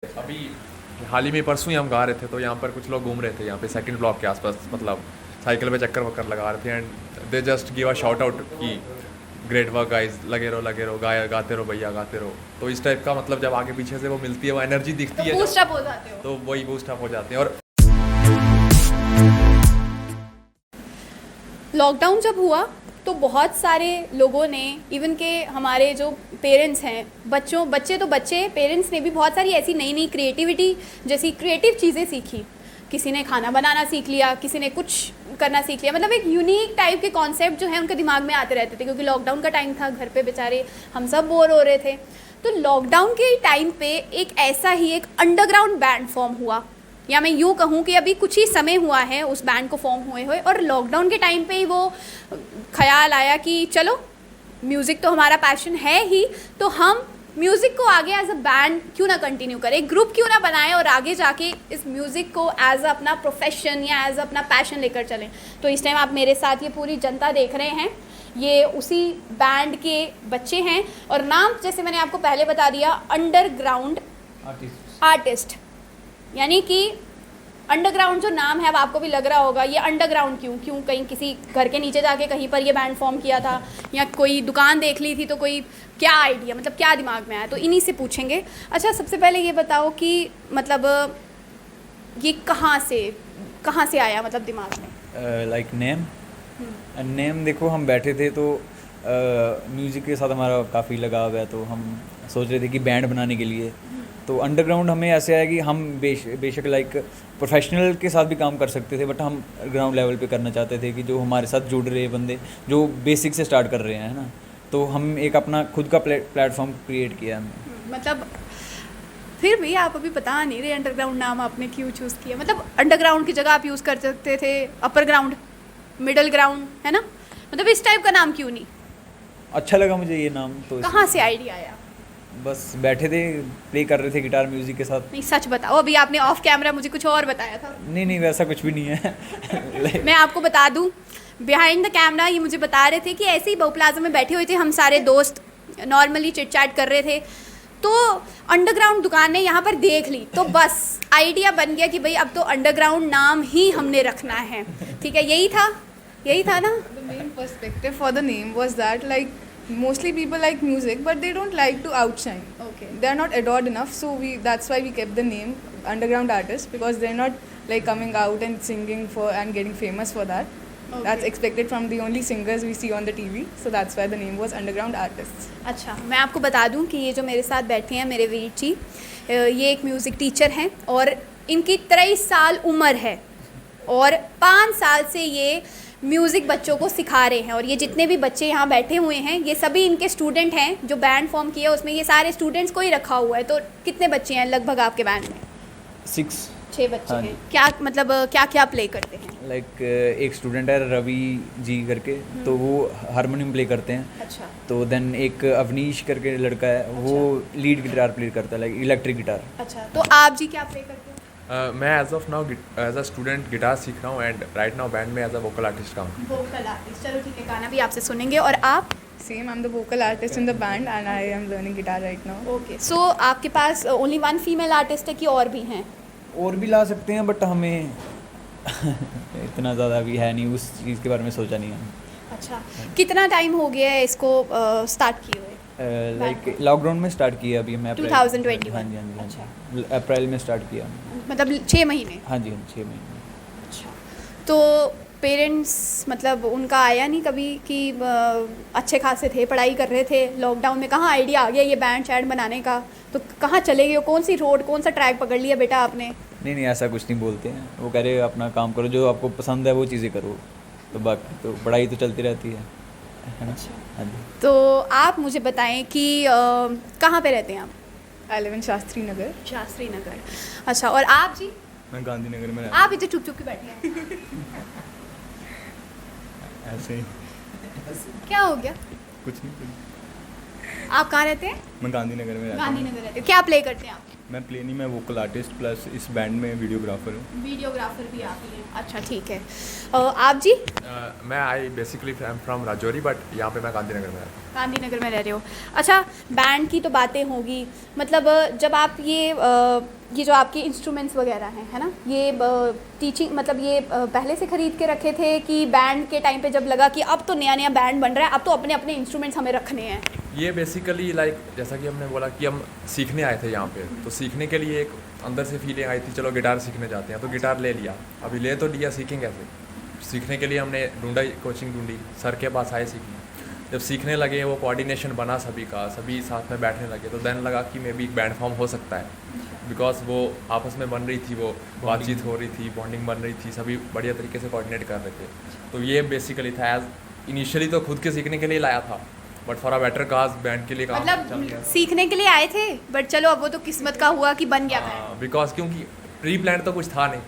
अभी हाल ही में परसों ही हम गा रहे थे, तो यहाँ पर कुछ लोग घूम रहे थे यहाँ पे सेकंड ब्लॉक के आसपास, मतलब साइकिल पे चक्कर वक्कर लगा रहे थे, and they just give a shot out कि ग्रेट वर्क गाइस, लगे रहो गाते रहो भैया, गाते रहो। तो इस टाइप का मतलब जब आगे पीछे से वो मिलती है, वो एनर्जी दिखती है, बूस्ट अप हो जाते हो। तो वही बूस्ट अप हो जाते हैं। और लॉकडाउन जब हुआ तो बहुत सारे लोगों ने, इवन के हमारे जो पेरेंट्स हैं, बच्चे पेरेंट्स ने भी बहुत सारी ऐसी नई नई क्रिएटिविटी जैसी क्रिएटिव चीज़ें सीखी। किसी ने खाना बनाना सीख लिया, किसी ने कुछ करना सीख लिया, मतलब एक यूनिक टाइप के कॉन्सेप्ट जो है उनके दिमाग में आते रहते थे, क्योंकि लॉकडाउन का टाइम था, घर पे बेचारे हम सब बोर हो रहे थे। तो लॉकडाउन के टाइम पे एक ऐसा ही एक अंडरग्राउंड बैंड फॉर्म हुआ, या मैं यूँ कहूँ कि अभी कुछ ही समय हुआ है उस बैंड को फॉर्म हुए, और लॉकडाउन के टाइम पे ही वो ख्याल आया कि चलो म्यूज़िक तो हमारा पैशन है ही, तो हम म्यूज़िक को आगे एज अ बैंड क्यों ना कंटिन्यू करें, ग्रुप क्यों ना बनाएं और आगे जाके इस म्यूज़िक को एज अ अपना प्रोफेशन या एज अ अपना पैशन लेकर चलें। तो इस टाइम आप मेरे साथ ये पूरी जनता देख रहे हैं, ये उसी बैंड के बच्चे हैं, और नाम जैसे मैंने आपको पहले बता दिया, अंडरग्राउंड आर्टिस्ट। यानी कि अंडरग्राउंड जो नाम है, अब आपको भी लग रहा होगा ये अंडरग्राउंड क्यों कहीं किसी घर के नीचे जाके कहीं पर ये बैंड फॉर्म किया था, या कोई दुकान देख ली थी, तो कोई क्या आइडिया, मतलब क्या दिमाग में आया, तो इन्हीं से पूछेंगे। अच्छा, सबसे पहले ये बताओ कि मतलब ये कहाँ से आया, मतलब दिमाग में? लाइक नेम देखो, हम बैठे थे तो म्यूज़िक के साथ हमारा काफ़ी लगाव है, तो हम सोच रहे थे कि बैंड बनाने के लिए। तो अंडरग्राउंड हमें ऐसे आया कि हम बेशक लाइक प्रोफेशनल के साथ भी काम कर सकते थे, बट हम ग्राउंड लेवल पे करना चाहते थे कि जो हमारे साथ जुड़ रहे बंदे जो बेसिक से स्टार्ट कर रहे हैं, है ना, तो हम एक अपना खुद का प्लेटफॉर्म क्रिएट किया हमने। मतलब फिर भी आप अभी बता नहीं रहे अंडरग्राउंड नाम आपने क्यों चूज़ किया, मतलब अंडरग्राउंड की जगह आप यूज़ कर सकते थे अपर ग्राउंड, मिडल ग्राउंड, है ना, मतलब इस टाइप का नाम क्यों नहीं? अच्छा लगा मुझे ये नाम, तो कहाँ से आइडिया आया? बस बैठे थे, प्ले कर रहे थे गिटार म्यूज़िक के साथ। नहीं, सच बताओ, अभी आपने ऑफ कैमरा मुझे कुछ और बताया था। नहीं वैसा कुछ भी नहीं है। मैं आपको बता दूं, बिहाइंड द कैमरा ये मुझे बता रहे थे कि ऐसे ही बहु प्लाजा में बैठे हुए थे हम सारे दोस्त, नॉर्मली चिट चैट कर रहे थे, तो अंडरग्राउंड दुकान ने यहाँ पर देख ली, तो बस आइडिया बन गया कि भाई अब तो अंडरग्राउंड नाम ही हमने रखना है। ठीक है, यही था ना? The main perspective for the name was that like mostly people like music but they don't like to outshine. Okay. They are not adored enough, so that's why we kept the name Underground Artist, because they're not like coming out and singing for and getting famous for that. Okay. That's expected from the only singers we see on the TV, so that's why the name was Underground Artists. अच्छा, मैं आपको बता दूं कि ये जो मेरे साथ बैठे हैं मेरे वीर जी, ये एक म्यूज़िक टीचर हैं और इनकी 23 साल उम्र है, और 5 साल से ये म्यूज़िक बच्चों को सिखा रहे हैं, और ये जितने भी बच्चे यहाँ बैठे हुए हैं ये सभी इनके स्टूडेंट हैं। जो बैंड फॉर्म किया उसमें ये सारे स्टूडेंट्स को ही रखा हुआ है। तो कितने बच्चे हैं लगभग आपके बैंड में? 6 बच्चे हाँ हैं। क्या मतलब क्या प्ले करते हैं? लाइक एक स्टूडेंट है रवि जी करके, तो वो हारमोनियम प्ले करते हैं। अच्छा। तो देन एक अवनीश करके लड़का है, वो लीड गिटार प्ले करता है, लाइक इलेक्ट्रिक गिटार। अच्छा, तो आप जी क्या प्ले करते हैं? मैं as of now as a student guitar सीख रहा हूँ, एंड राइट नाउ बैंड में एज अ वोकल आर्टिस्ट काम। वोकल आर्टिस्ट, चलो ठीक है, गाना भी आपसे सुनेंगे। और आप? Same, I'm the vocal artist in the band and I am learning guitar right now. Okay, so आपके पास ओनली 1 फीमेल आर्टिस्ट है कि और भी हैं? और भी ला सकते हैं, बट हमें इतना ज़्यादा भी है नहीं, उस चीज़ के बारे में सोचा नहीं है। अच्छा, कितना टाइम हो गया है इसको स्टार्ट किए हुए? लाइक लॉकडाउन में स्टार्ट किया अभी मैं 2021। हाँ जी, अप्रैल में स्टार्ट किया। मतलब 6 महीने? हाँ जी, 6 महीने। अच्छा, तो पेरेंट्स मतलब उनका आया नहीं कभी कि अच्छे खासे थे, पढ़ाई कर रहे थे, लॉकडाउन में कहाँ आइडिया आ गया ये बैंड शैंड बनाने का, तो कहाँ चले गए, कौन सी रोड, कौन सा ट्रैक पकड़ लिया बेटा आपने? नहीं ऐसा कुछ नहीं बोलते हैं, वो कह रहे अपना काम करो, जो आपको पसंद है वो चीज़ें करो, तो बाकी तो पढ़ाई तो चलती रहती है ना। हाँ जी। तो आप मुझे बताएं कि कहाँ पे रहते हैं आप? I live in Shastri Nagar. Shastri Nagar. अच्छा, और आप जी? मैं गांधीनगर में आप इधर चुप के बैठे हैं। ऐसे ही क्या हो गया? कुछ नहीं। आप कहाँ रहते हैं? मैं गांधीनगर में रहता हूँ। गांधीनगर रहते हो। क्या प्ले करते हैं आप? मैं प्ले नहीं, मैं वोकल आर्टिस्ट प्लस इस बैंड में वीडियोग्राफर हूँ। वीडियोग्राफर भी आप ही हैं। अच्छा ठीक है। आप जी? मैं I basically from Rajouri, but यहाँ पे मैं गांधीनगर में रहता हूँ। गांधीनगर में रह रहे हो। अच्छा, बैंड की तो बातें होगी, मतलब जब आप ये जो आपके इंस्ट्रूमेंट्स वगैरह हैं, है ना, ये टीचिंग मतलब ये पहले से ख़रीद के रखे थे कि बैंड के टाइम पे जब लगा कि अब तो नया नया बैंड बन रहा है, अब तो अपने अपने इंस्ट्रूमेंट्स हमें रखने हैं? ये बेसिकली लाइक जैसा कि हमने बोला कि हम सीखने आए थे यहाँ पे, तो सीखने के लिए एक अंदर से फीलिंग आई थी, चलो गिटार सीखने जाते हैं, तो गिटार ले लिया। अभी ले तो लिया, सीखेंगे कैसे? सीखने के लिए हमने ढूंढा, कोचिंग ढूंढी, सर के पास आए सीखने। जब सीखने लगे, वो कोऑर्डिनेशन बना सभी का, सभी साथ में बैठने लगे, तो देन लगा कि मे बी एक बैंड फॉर्म हो सकता है, बिकॉज वो आपस में बन रही थी, वो बातचीत हो रही थी, बॉन्डिंग बन रही थी, सभी बढ़िया तरीके से कोऑर्डिनेट कर रहे थे। तो ये बेसिकली था। एज इनिशियली तो खुद के सीखने के लिए लाया था, but for a better cause band के लिए काम चल मतलब गया। सीखने के लिए आए थे, बट चलो अब वो तो किस्मत का हुआ कि बन गया बैंड। बिकॉज क्योंकि प्री प्लान तो कुछ था नहीं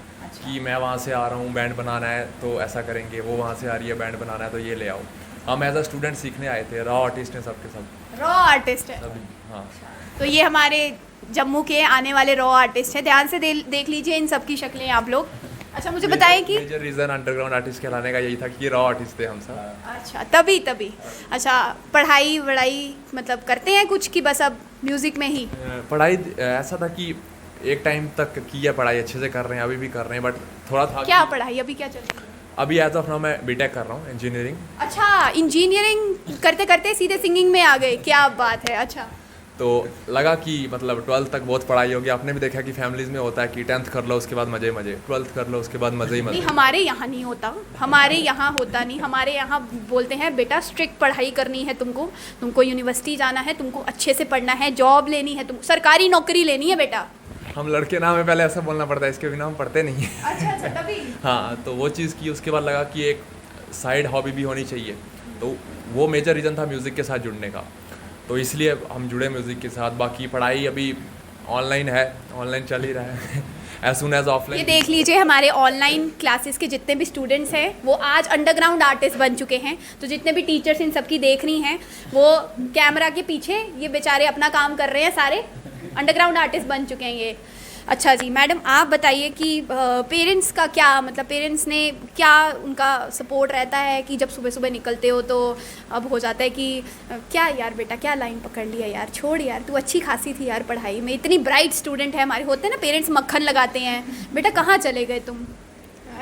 कि मैं वहाँ से आ रहा हूँ, बैंड बनाना है तो ऐसा करेंगे, वो वहाँ से आ रही है, बैंड बनाना है तो ये ले आओ। हम एज अ स्टूडेंट सीखने आए थे, रॉ आर्टिस्ट हैं सबके सब, रॉ आर्टिस्ट है। सभी। हाँ, तो ये हमारे जम्मू के आने वाले रॉ आर्टिस्ट हैं। ध्यान से देख लीजिए इन सब की शक्लें आप लोग। अच्छा, मुझे बताएं कि मेजर रीज़न अंडरग्राउंड आर्टिस्ट कहलाने का यही था कि रॉ आर्टिस्ट थे हम सब। अच्छा, तभी अच्छा, पढ़ाई वढ़ाई मतलब करते हैं कुछ कि बस अब म्यूज़िक में ही? पढ़ाई ऐसा था कि एक टाइम तक की है पढ़ाई, अच्छे से कर रहे हैं, अभी भी कर रहे हैं, बट थोड़ा था क्या कि पढ़ाई अभी क्या चल रही है? अभी एज ऑफ नाउ मैं बीटेक कर रहा हूँ, इंजीनियरिंग। अच्छा, इंजीनियरिंग करते करते सीधे सिंगिंग में आ गए, क्या बात है। अच्छा, तो लगा कि मतलब 12th तक बहुत पढ़ाई होगी। आपने भी देखा कि फैमिलीज में होता है कि 10th कर लो उसके बाद मज़े मज़े, 12th कर लो उसके बाद मज़े ही नहीं मज़े। हमारे यहाँ नहीं होता, हमारे यहाँ होता नहीं। हमारे यहाँ बोलते हैं बेटा स्ट्रिक्ट पढ़ाई करनी है तुमको यूनिवर्सिटी जाना है, तुमको अच्छे से पढ़ना है, जॉब लेनी है, तुमको सरकारी नौकरी लेनी है बेटा। हम लड़के ना, हमें पहले ऐसा बोलना पड़ता है, इसके बिना हम पढ़ते नहीं हैं। अच्छा, तभी। हाँ, तो वो चीज़ की, उसके बाद लगा कि एक साइड हॉबी भी होनी चाहिए, तो वो मेजर रीज़न था म्यूज़िक के साथ जुड़ने का, तो इसलिए हम जुड़े म्यूज़िक के साथ। बाकी पढ़ाई अभी ऑनलाइन है, ऑनलाइन चल ही रहा है एज सुन एज ये ऑफलाइन। देख लीजिए हमारे ऑनलाइन क्लासेस के जितने भी स्टूडेंट्स हैं वो आज अंडरग्राउंड आर्टिस्ट बन चुके हैं। तो जितने भी टीचर्स इन सबकी देख रही हैं, वो कैमरा के पीछे ये बेचारे अपना काम कर रहे हैं, सारे अंडरग्राउंड आर्टिस्ट बन चुके हैं ये। अच्छा जी, मैडम आप बताइए कि पेरेंट्स का क्या, मतलब पेरेंट्स ने क्या उनका सपोर्ट रहता है कि जब सुबह सुबह निकलते हो तो अब हो जाता है कि क्या यार बेटा क्या लाइन पकड़ लिया यार, छोड़ यार, तू अच्छी खासी थी यार पढ़ाई में, इतनी ब्राइट स्टूडेंट है हमारे, होते हैं ना पेरेंट्स मक्खन लगाते हैं, बेटा कहाँ चले गए तुम?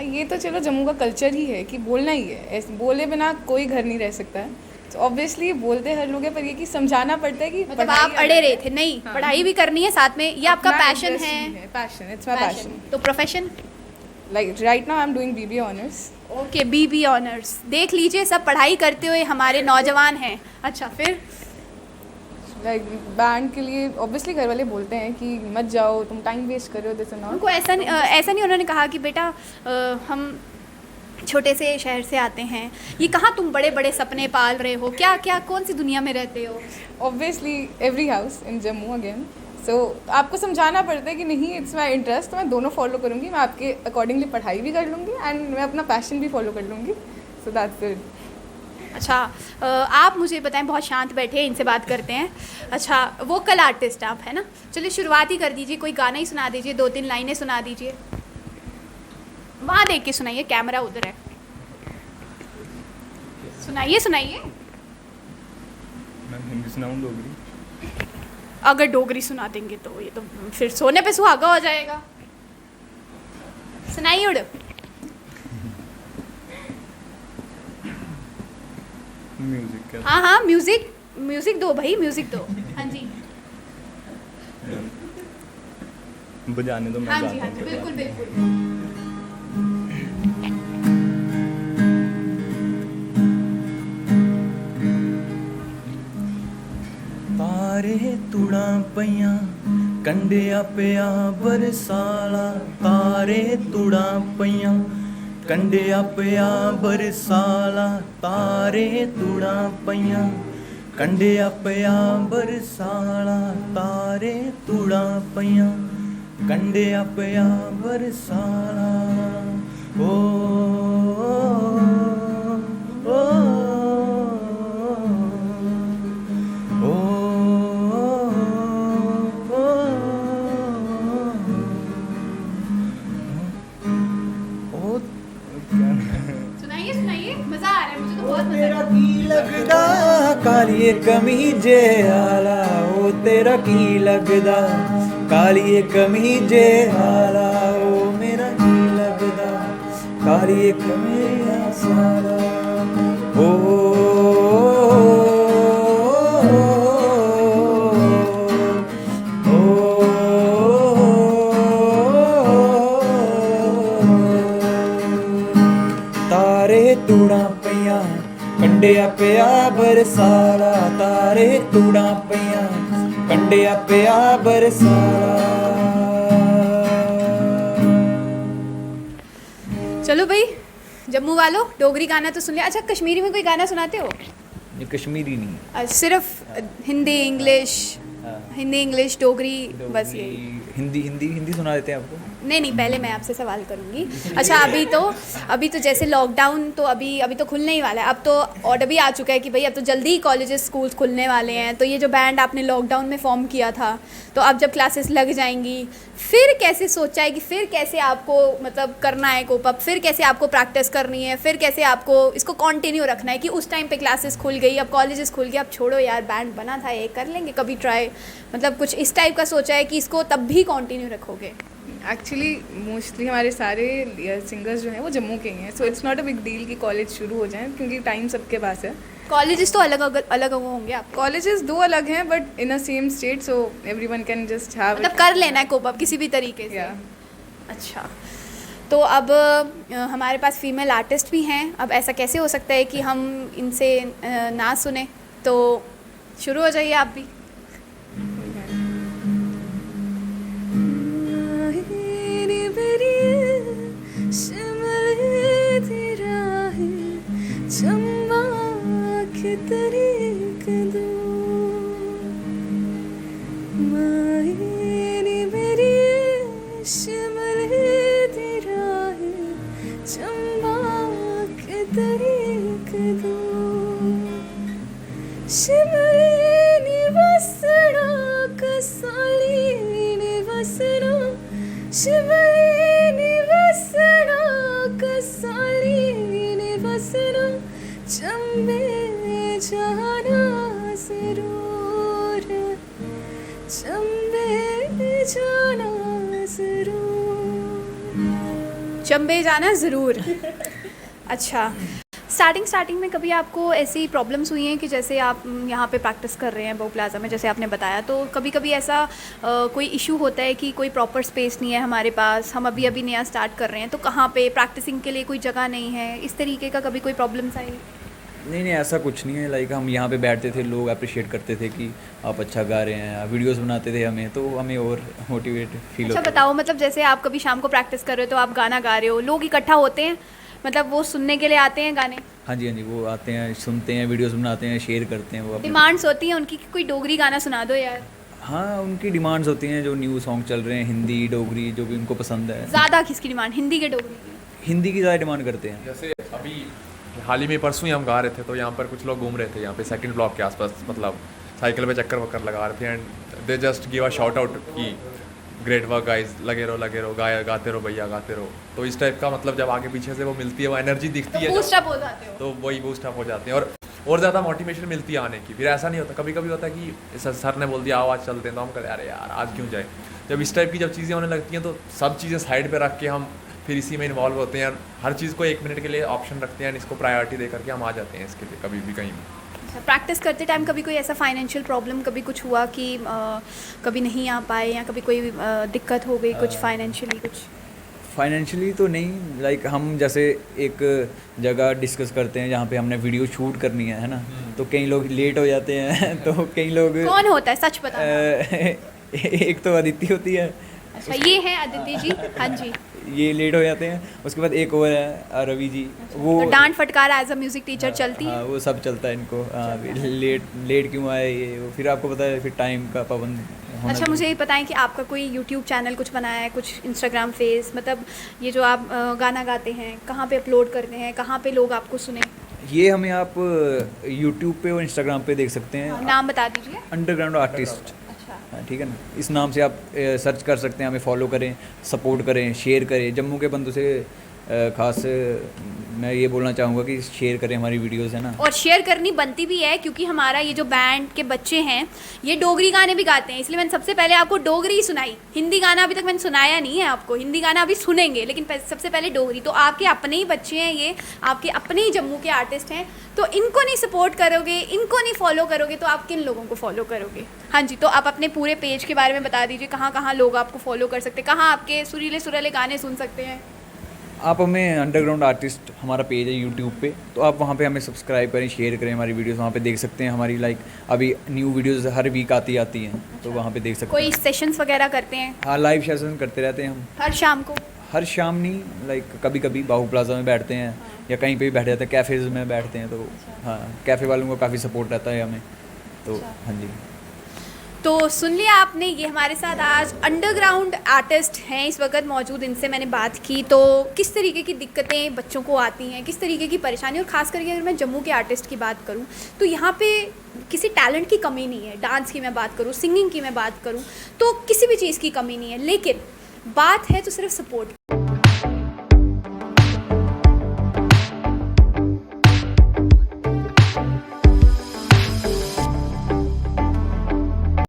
ये तो चलो जम्मू का कल्चर ही है कि बोलना ही है, ऐसे बोले बिना कोई घर नहीं रह सकता है। तो ऑब्वियसली बोलते हर लोग हैं, पर ये कि समझाना पड़ता है कि मतलब पढ़ाई आप अलग अड़े है। रहे थे, नहीं हाँ। पढ़ाई भी करनी है साथ में, ये आपका अपना पैशन interest है? ही पैशन, इट्स माय पैशन। तो profession? Like right now I'm doing BBA honours. Okay, BB honours. देख लीजिए सब पढ़ाई करते हुए हमारे नौजवान हैं। अच्छा, फिर लाइक बैंड के लिए ऑब्वियसली घर वाले बोलते हैं कि मत जाओ, तुम टाइम वेस्ट कर रहे हो, दिस एंड ऑल। उनको ऐसा नहीं उन्होंने कहा कि बेटा हम छोटे से शहर से आते हैं, ये कहाँ तुम बड़े बड़े सपने पाल रहे हो, क्या क्या कौन सी दुनिया में रहते हो? Obviously every house in Jammu again, so आपको समझाना पड़ता है कि नहीं इट्स माई इंटरेस्ट, तो मैं दोनों फॉलो करूँगी, मैं आपके अकॉर्डिंगली पढ़ाई भी कर लूँगी एंड मैं अपना पैशन भी फॉलो कर लूँगी, सो दैट्स इट। अच्छा, आप मुझे बताएं, बहुत शांत बैठे हैं, इनसे बात करते हैं। अच्छा, वोकल आर्टिस्ट आप है ना, चलिए शुरुआत ही कर दीजिए, कोई गाना ही सुना दीजिए, 2-3 लाइनें सुना दीजिए। वहाँ देख के सुनाइए, कैमरा उधर है, सुनाइए। मैं हिंदी सुनाऊँ डोगरी? अगर डोगरी सुना देंगे तो ये तो फिर सोने पे सुहागा हो जाएगा। सुनाइए उड़। म्यूजिक का हाँ, म्यूजिक दो भाई, म्यूजिक दो। हाँ जी, बजाने दो, मैं हाँ गाता जी, हाँ हूँ जी, फिर बिल्कुल बाद में। बिल्कुल। तारे तुड़ा पइयां कंडिया पिया बरसाला, तारे तुड़ा पइयां कंडिया पिया बरसाला, तारे तुड़ा पइयां कंडिया पिया बरसाला, तारे तुड़ा पइयां कंडिया पिया बरसाला। ओ ओ ओ कालिए कमीजे आला ओ तेरा की लगदा कालिए कमीजे आला ओ मेरा की लगदा कालिए कमीजा साला ओ तारे तूड़ा पिया कंडिया पिया बरसाला तारे तूड़ा पिया कंडिया पिया बरसाला। चलो भाई जम्मू वालों, डोगरी गाना तो सुन लिया। अच्छा, कश्मीरी में कोई गाना सुनाते हो? ये कश्मीरी नहीं है, सिर्फ हिंदी इंग्लिश, हिंदी इंग्लिश डोगरी, बस यही? हिंदी हिंदी हिंदी सुना देते हैं आपको। नहीं नहीं, पहले मैं आपसे सवाल करूंगी। अच्छा, अभी तो जैसे लॉकडाउन तो अभी तो खुलने ही वाला है। अब तो ऑर्डर भी आ चुका है कि भाई अब तो जल्दी ही कॉलेजेस स्कूल्स खुलने वाले हैं। तो ये जो बैंड आपने लॉकडाउन में फॉर्म किया था, तो अब जब क्लासेस लग जाएंगी, फिर कैसे सोचा है कि फिर कैसे आपको मतलब करना है कोप अप, फिर कैसे आपको प्रैक्टिस करनी है, फिर कैसे आपको इसको कंटिन्यू रखना है कि उस टाइम पे क्लासेस खुल गई, अब कॉलेजेस खुल गए, अब छोड़ो यार बैंड बना था ये कर लेंगे कभी ट्राई, मतलब कुछ इस टाइप का सोचा है कि इसको तब भी कंटिन्यू रखोगे? एक्चुअली मोस्टली हमारे सारे सिंगर्स जो हैं वो जम्मू के ही हैं, so it's not a big deal कि कॉलेज शुरू हो जाए क्योंकि टाइम सबके पास है। कॉलेजेस तो अलग होंगे आप? कॉलेजेस दो अलग हैं but in a same state, so everyone can just have मतलब कर लेना है कोप अप किसी भी तरीके से? अच्छा, तो अब हमारे पास फीमेल आर्टिस्ट भी हैं, अब ऐसा कैसे हो सकता है कि हम इनसे ना सुने? तो शुरू हो जाइए आप भी। चंबे जाना ज़रूर। अच्छा, स्टार्टिंग में कभी आपको ऐसी प्रॉब्लम्स हुई हैं कि जैसे आप यहाँ पे प्रैक्टिस कर रहे हैं बहु प्लाजा में, जैसे आपने बताया, तो कभी ऐसा कोई इशू होता है कि कोई प्रॉपर स्पेस नहीं है हमारे पास, हम अभी नया स्टार्ट कर रहे हैं, तो कहाँ पे प्रैक्टिसिंग के लिए कोई जगह नहीं है, इस तरीके का कभी कोई प्रॉब्लम्स आई? नहीं ऐसा कुछ नहीं है। लाइक हम यहाँ पे बैठते थे, लोग अप्रिशिएट करते थे कि आप अच्छा गा रहे हैं, वीडियोस बनाते थे हमें, तो हमें और मोटिवेट फील होता। अच्छा बताओ, मतलब जैसे आप कभी शाम को प्रैक्टिस कर रहे हो तो आप गाना गा रहे हो, लोग इकट्ठा होते हैं, मतलब वो सुनने के लिए आते हैं गाने? हाँ जी वो आते हैं, सुनते हैं, वीडियोस बनाते हैं, शेयर करते हैं। वो डिमांड्स होती हैं उनकी कि कोई डोगरी गाना सुना दो यार? हाँ, उनकी डिमांड्स होती हैं, जो न्यू सॉन्ग चल रहे हैं, हिंदी डोगरी, जो भी उनको पसंद है। ज़्यादा किसकी डिमांड, हिंदी के डोगरी की? हिंदी की ज़्यादा डिमांड करते हैं। जैसे अभी हाल ही में परसों ही हम गा रहे थे, तो यहाँ पर कुछ लोग घूम रहे थे यहाँ पे सेकंड ब्लॉक के आसपास, मतलब साइकिल पे चक्कर वक्कर लगा रहे थे, and they just give a shout out कि ग्रेट वर्क गाइज, लगे रहो गाते रहो भैया गाते रहो। तो इस टाइप का मतलब जब आगे पीछे से वो मिलती है, वो एनर्जी दिखती है, बूस्ट अप हो जाते हो, तो वही बूस्ट अप हो जाते हैं और ज़्यादा मोटिवेशन मिलती है आने की। फिर ऐसा नहीं होता, कभी कभी होता है कि सर ने बोल दिया आओ आज चलते हैं, तो हम कहते अरे यार आज क्यों जाए। जब इस टाइप की जब चीज़ें होने लगती हैं तो सब चीज़ें साइड पे रख के हम फिर इसी में इन्वॉल्व होते हैं, हर चीज़ को 1 मिनट के लिए ऑप्शन रखते हैं, इसको प्रायोरिटी दे करके हम आ जाते हैं इसके लिए कभी भी कहीं भी। प्रैक्टिस करते टाइम कभी कोई ऐसा फाइनेंशियल प्रॉब्लम कभी कुछ हुआ कि कभी नहीं आ पाए, या कभी कोई दिक्कत हो गई कुछ फाइनेंशियली? कुछ फाइनेंशियली तो नहीं, लाइक हम जैसे एक जगह डिस्कस करते हैं जहाँ पे हमने वीडियो शूट करनी है ना, तो कई लोग लेट हो जाते हैं तो कई लोग कौन होता है सच बता? एक तो अदिति होती है। अच्छा, ये है अदिति जी, हाँ जी, ये लेट हो जाते हैं। उसके बाद एक और है रवि जी, वो तो डांट फटकार एज अ म्यूजिक टीचर चलती है? हाँ, वो सब चलता है इनको। लेट क्यों आए ये वो, फिर आपको पता है फिर टाइम का पाबंद होना। अच्छा, मुझे ये बताएं कि आपका कोई यूट्यूब चैनल कुछ बनाया है, कुछ इंस्टाग्राम फेस, मतलब ये जो आप गाना गाते हैं कहाँ पे अपलोड करते हैं, कहाँ पे लोग आपको सुने? ये हमें आप यूट्यूब पे और इंस्टाग्राम पे देख सकते हैं। नाम बता दीजिए। अंडरग्राउंड आर्टिस्ट, अच्छा, ठीक है ना, इस नाम से आप सर्च कर सकते हैं, हमें फॉलो करें, सपोर्ट करें, शेयर करें। जम्मू के बंदों से ख़ास मैं ये बोलना चाहूँगा कि शेयर करें हमारी वीडियोस, है ना। और शेयर करनी बनती भी है, क्योंकि हमारा ये जो बैंड के बच्चे हैं ये डोगरी गाने भी गाते हैं, इसलिए मैंने सबसे पहले आपको डोगरी ही सुनाई। हिंदी गाना अभी तक मैंने सुनाया नहीं है आपको, हिंदी गाना अभी सुनेंगे, लेकिन सबसे पहले डोगरी। तो आपके अपने ही बच्चे हैं, ये आपके अपने ही जम्मू के आर्टिस्ट हैं, तो इनको नहीं सपोर्ट करोगे, इनको नहीं फॉलो करोगे, तो आप किन लोगों को फॉलो करोगे? हाँ जी, तो आप अपने पूरे पेज के बारे में बता दीजिए, कहाँ कहाँ लोग आपको फॉलो कर सकते हैं, कहाँ आपके सुरीले सुरीले गाने सुन सकते हैं? आप हमें अंडरग्राउंड आर्टिस्ट हमारा पेज है यूट्यूब पे, तो आप वहाँ पे हमें सब्सक्राइब करें, शेयर करें, हमारी वीडियोस वहाँ पे देख सकते हैं। हमारी अभी न्यू वीडियोस हर वीक आती हैं, तो वहाँ पे देख सकते कोई हैं। सेशंस वगैरह करते हैं? हाँ, लाइव सेशन करते रहते हैं हम हर शाम को? हर शाम नहीं, कभी कभी बाहू प्लाजा में बैठते हैं या कहीं पे भी बैठ जाते हैं, कैफ़ेज़ में बैठते हैं, तो हाँ, कैफ़े वालों का काफ़ी सपोर्ट रहता है हमें, तो हाँ जी। तो सुन लिया आपने, ये हमारे साथ आज अंडरग्राउंड आर्टिस्ट हैं इस वक्त मौजूद, इनसे मैंने बात की। तो किस तरीके की दिक्कतें बच्चों को आती हैं, किस तरीके की परेशानी, और ख़ास करके अगर मैं जम्मू के आर्टिस्ट की बात करूं तो यहाँ पे किसी टैलेंट की कमी नहीं है। डांस की मैं बात करूं, सिंगिंग की मैं बात करूं, तो किसी भी चीज़ की कमी नहीं है, लेकिन बात है तो सिर्फ सपोर्ट।